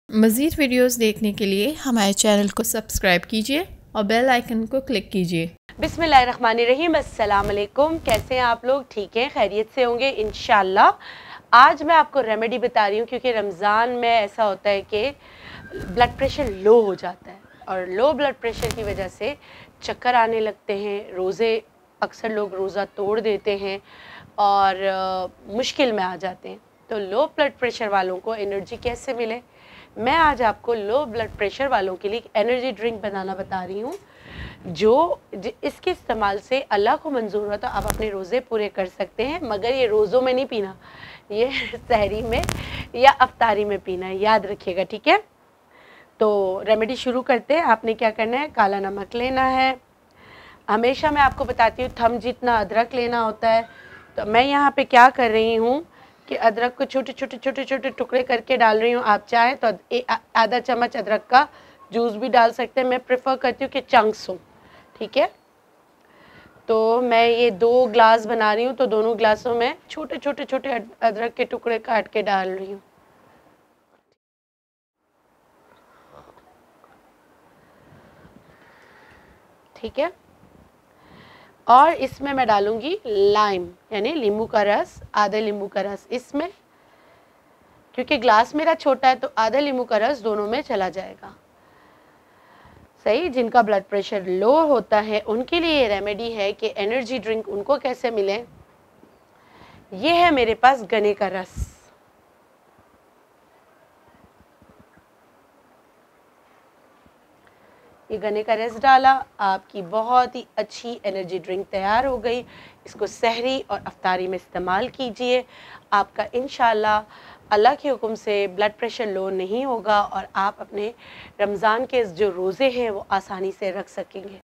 मज़ीद वीडियोस देखने के लिए हमारे चैनल को सब्सक्राइब कीजिए और बेल आइकन को क्लिक कीजिए। बिस्मिल्लाहिर्रहमानिर्रहीम, अस्सलाम वालेकुम। कैसे हैं आप लोग? ठीक हैं, खैरियत से होंगे इंशाल्लाह। आज मैं आपको रेमेडी बता रही हूँ क्योंकि रमज़ान में ऐसा होता है कि ब्लड प्रेशर लो हो जाता है और लो ब्लड प्रेशर की वजह से चक्कर आने लगते हैं। रोज़े अक्सर लोग रोज़ा तोड़ देते हैं और मुश्किल में आ जाते हैं। तो लो ब्लड प्रेशर वालों को एनर्जी कैसे मिले, मैं आज आपको लो ब्लड प्रेशर वालों के लिए एनर्जी ड्रिंक बनाना बता रही हूँ जो इसके इस्तेमाल से अल्लाह को मंजूर हो तो आप अपने रोज़े पूरे कर सकते हैं। मगर ये रोज़ों में नहीं पीना, ये सहरी में या अफ्तारी में पीना है, याद रखिएगा, ठीक है। तो रेमेडी शुरू करते हैं। आपने क्या करना है, काला नमक लेना है। हमेशा मैं आपको बताती हूँ थम जितना अदरक लेना होता है। तो मैं यहाँ पे क्या कर रही हूँ कि अदरक को छोटे छोटे टुकड़े करके डाल रही हूँ। आप चाहें तो आधा चम्मच अदरक का जूस भी डाल सकते हैं। मैं प्रेफर करती हूँ कि चंक्स हो, ठीक है। तो मैं ये 2 ग्लास बना रही हूँ, तो दोनों ग्लासों में छोटे छोटे अदरक के टुकड़े काट के डाल रही हूँ, ठीक है। और इसमें मैं डालूंगी लाइम यानी नींबू का रस, आधे नींबू का रस इसमें, क्योंकि ग्लास मेरा छोटा है तो आधा नींबू का रस दोनों में चला जाएगा। सही, जिनका ब्लड प्रेशर लो होता है उनके लिए ये रेमेडी है कि एनर्जी ड्रिंक उनको कैसे मिले। ये है मेरे पास गन्ने का रस, ये गन्ने का रस डाला, आपकी बहुत ही अच्छी एनर्जी ड्रिंक तैयार हो गई। इसको सहरी और अफ्तारी में इस्तेमाल कीजिए। आपका इंशाल्लाह अल्लाह के हुक्म से ब्लड प्रेशर लो नहीं होगा और आप अपने रमज़ान के जो रोज़े हैं वो आसानी से रख सकेंगे।